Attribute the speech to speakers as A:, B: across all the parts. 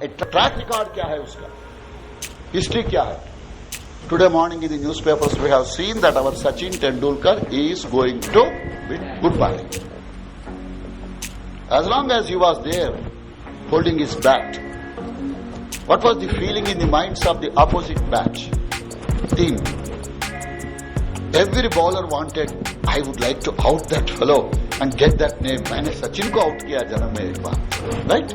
A: Track record क्या है उसका, हिस्ट्री क्या है. Today morning in the newspapers we have seen that our Sachin Tendulkar is going to bid goodbye. As long as he was there holding his bat, what was the feeling in the minds of the opposite batch team? Every bowler wanted, I would like to out that fellow and get that name. मैंने सचिन को out किया जन्म में एक बार, right?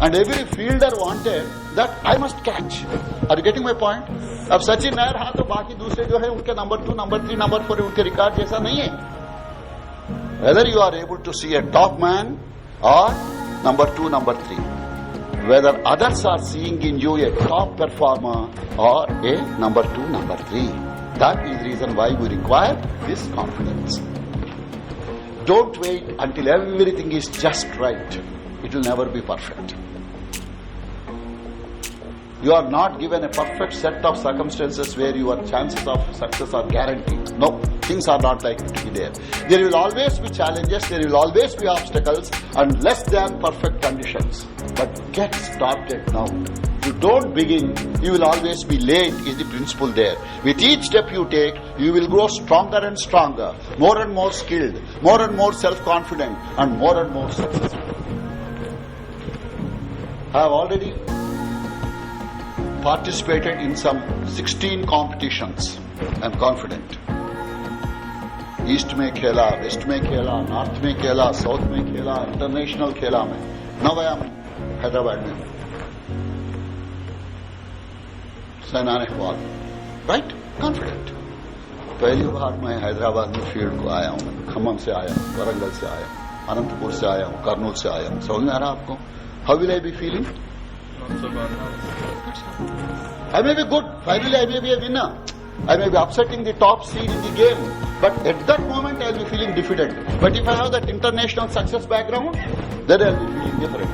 A: And every fielder wanted that I must catch. Are you getting my point? अब सचिन नहीं रहा तो बाकी दूसरे जो है उनके नंबर 2, नंबर 3, नंबर 4 उनके रिकॉर्ड जैसा नहीं है. Whether you are able to see a top man or number 2, number 3, whether others are seeing in you a top performer or a number 2, number 3, that is the reason why we require this confidence. Don't wait until everything is just right. It will never be perfect. You are not given a perfect set of circumstances where your chances of success are guaranteed. No, things are not like to be there. There will always be challenges, there will always be obstacles and less than perfect conditions. But get started now. If you don't begin, you will always be late is the principle there. With each step you take, you will grow stronger and stronger, more and more skilled, more and more self-confident and more successful. I have already participated in some 16 competitions. I am confident. East में खेला, West में खेला, North में खेला, South में खेला, international खेला मैं. Now I am Hyderabad में. Saina Nehwal. Right? Confident. पहली बार मैं हैदराबाद में फील्ड को आया हूं. खम्मम से आया, वरंगल से आया, अनंतपुर से आया हूं, कर्नूल से आया हूं. समझ में आ रहा आपको? How will I be feeling? I may be good. Finally, I may be a winner. I may be upsetting the top seed in the game. But at that moment, I will be feeling defeated. But if I have that international success background, then I will be feeling different.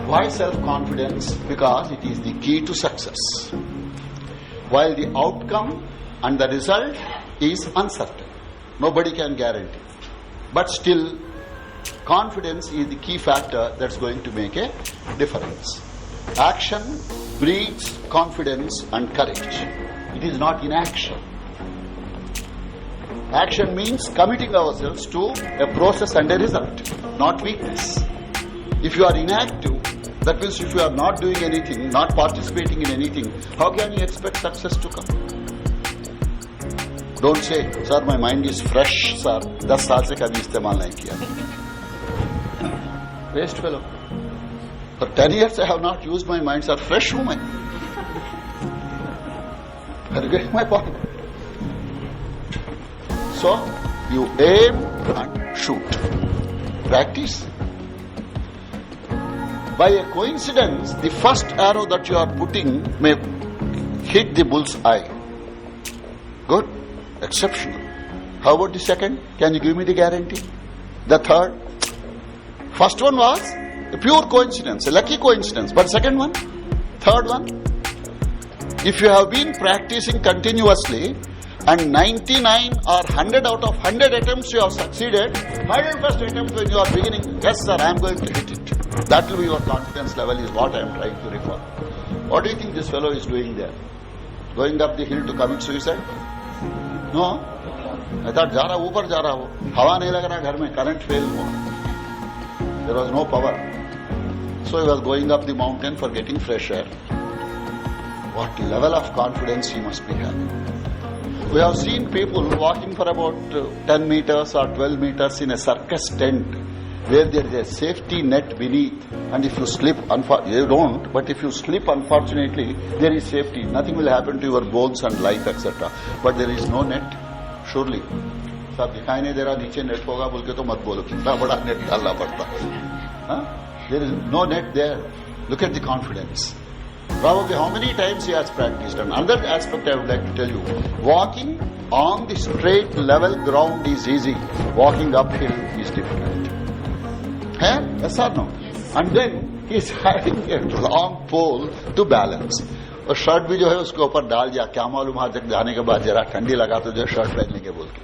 A: Why self-confidence? Because it is the key to success. While the outcome and the result is uncertain. Nobody can guarantee. But still, confidence is the key factor that's going to make a difference. Action breeds confidence and courage. It is not inaction. Action means committing ourselves to a process and a result, not weakness. If you are inactive, that means if you are not doing anything, not participating in anything, how can you expect success to come? Don't say, sir, my mind is fresh, sir. 10 साल से कभी इस्तेमाल नहीं किया. Waste fellow. For 10 years I have not used my mind, sir. Fresh हूं मैं. Are you getting my point? So, you aim and shoot. Practice. By a coincidence, the first arrow that you are putting may hit the bull's eye. Good. Exceptional. How about the second? Can you give me the guarantee? The third? First one was a pure coincidence, a lucky coincidence. But second one? Third one? If you have been practicing continuously and 99 or 100 out of 100 attempts you have succeeded, 101st attempt when you are beginning, yes sir, I am going to hit it. That will be your confidence level is what I am trying to refer. What do you think this fellow is doing there? Going up the hill to commit suicide? No. I thought जा रहा ऊपर जा रहा हो, हवा नहीं लग रहा घर में, current fail हुआ. There was no power. So he was going up the mountain for getting fresh air. What level of confidence he must be having. We have seen people walking for about 10 meters or 12 meters in a circus tent where there is a safety net beneath, and if you slip, you don't, but if you slip, unfortunately, there is safety. Nothing will happen to your bones and life, etc. But there is no net, surely. साहब दिखाई नहीं दे रहा नीचे net होगा बोल के तो मत बोलो, कितना बड़ा नेट डालना पड़ता. There is no net there. Look at the confidence. Probably how many times he has practiced. And another aspect I would like to tell you, walking on the straight level ground is easy, walking uphill is difficult. Yes or no? And then he is having a long pole to balance. और shirt भी जो है उसके ऊपर डाल दिया, क्या मालूम वहां तक जाने के बाद जरा ठंडी लगा तो जो शर्ट पहनने के बोल के.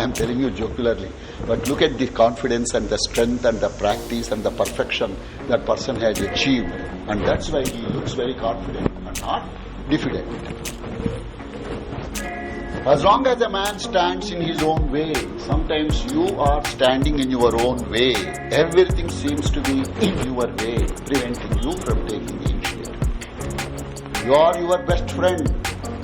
A: I am telling you jocularly. But look at the confidence and the strength and the practice and the perfection that person has achieved. And that's why he looks very confident and not diffident. As long as a man stands in his own way, sometimes you are standing in your own way. Everything seems to be in your way, preventing you from taking the initiative. You are your best friend.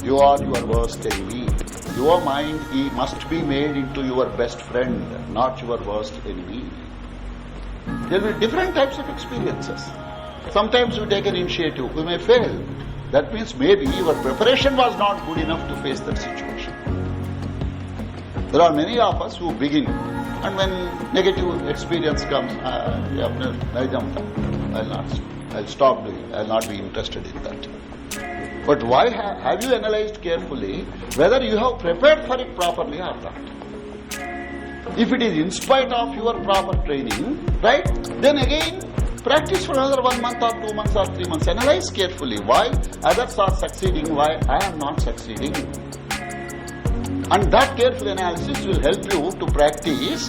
A: You are your worst enemy. Your mind must be made into your best friend, not your worst enemy. There will be different types of experiences. Sometimes we take an initiative, we may fail. That means maybe your preparation was not good enough to face that situation. There are many of us who begin, and when negative experience comes, I'll stop doing, I'll not be interested in that. But why have you analyzed carefully whether you have prepared for it properly or not? If it is in spite of your proper training, right, then again practice for another 1 month or 2 months or 3 months. Analyze carefully why others are succeeding, why I am not succeeding. And that careful analysis will help you to practice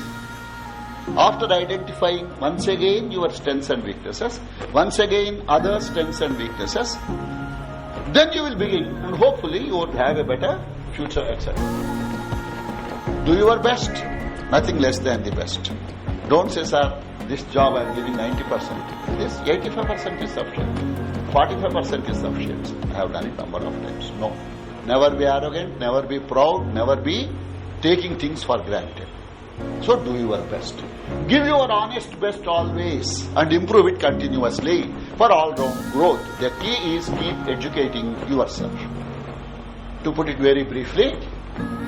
A: after identifying once again your strengths and weaknesses, once again other strengths and weaknesses. Then you will begin, and hopefully you would have a better future, etc. Do your best, nothing less than the best. Don't say, sir, this job I am giving 90%. This 85% is sufficient. 45% is sufficient. I have done it number of times. No. Never be arrogant, never be proud, never be taking things for granted. So do your best. Give your honest best always and improve it continuously for all-round growth. The key is keep educating yourself. To put it very briefly,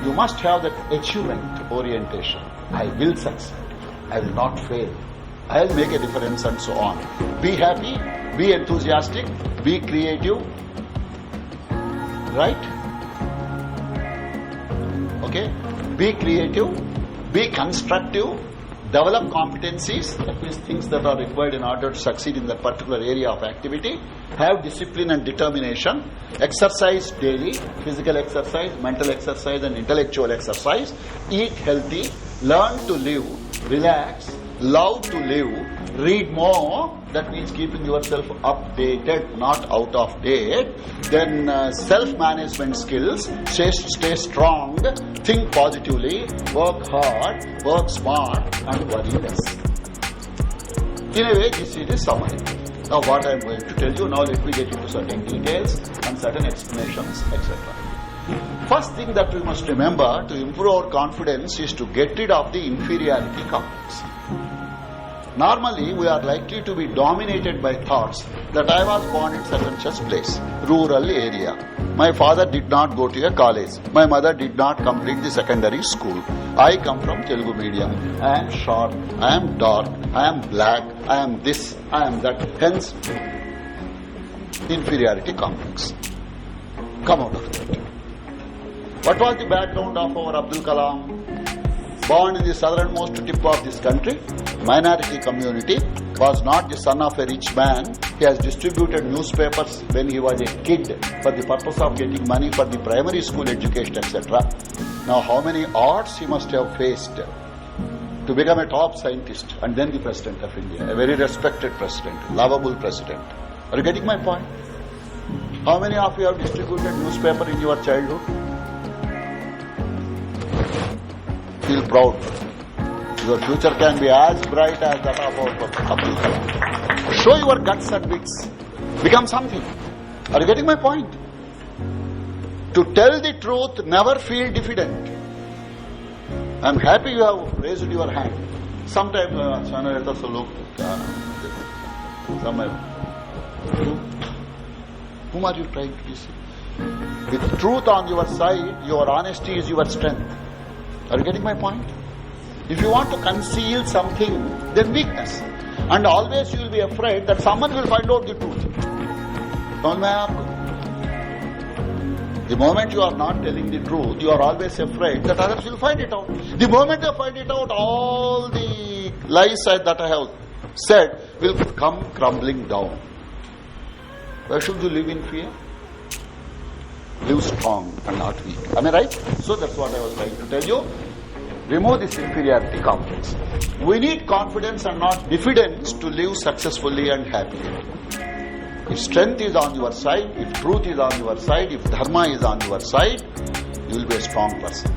A: you must have that achievement orientation. I will succeed. I will not fail. I will make a difference and so on. Be happy, be enthusiastic, be creative. Right? Okay? Be creative, be constructive, develop competencies, that means things that are required in order to succeed in that particular area of activity. Have discipline and determination. Exercise daily, physical exercise, mental exercise and intellectual exercise. Eat healthy, learn to live, relax, love to live, read more, that means keeping yourself updated, not out of date. Then self-management skills, stay strong, think positively, work hard, work smart and worry less. In a way, this is a summary. Now what I am going to tell you, now let me get into certain details and certain explanations, etc. First thing that we must remember to improve our confidence is to get rid of the inferiority complex. Normally, we are likely to be dominated by thoughts that I was born in such and such place, rural area. My father did not go to a college. My mother did not complete the secondary school. I come from Telugu medium. I am short. I am dark. I am black. I am this. I am that. Hence, inferiority complex. Come out of that. What was the background of our Abdul Kalam? Born in the southernmost tip of this country, minority community, was not the son of a rich man. He has distributed newspapers when he was a kid for the purpose of getting money for the primary school education, etc. Now, how many odds he must have faced to become a top scientist and then the President of India, a very respected president, lovable president. Are you getting my point? How many of you have distributed newspaper in your childhood? Feel proud. Your future can be as bright as that of Abdul Kalam. Show your guts and wits. Become something. Are you getting my point? To tell the truth, never feel diffident. I am happy you have raised your hand. Sometimes, whom are you trying to deceive? With truth on your side, your honesty is your strength. Are you getting my point? If you want to conceal something, then weakness. And always you will be afraid that someone will find out the truth. The moment you are not telling the truth, you are always afraid that others will find it out. The moment they find it out, all the lies that I have said will come crumbling down. Why should you live in fear? Live strong and not weak. Am I right? So that's what I was trying to tell you. Remove this inferiority complex. We need confidence and not diffidence to live successfully and happily. If strength is on your side, if truth is on your side, if dharma is on your side, you will be a strong person.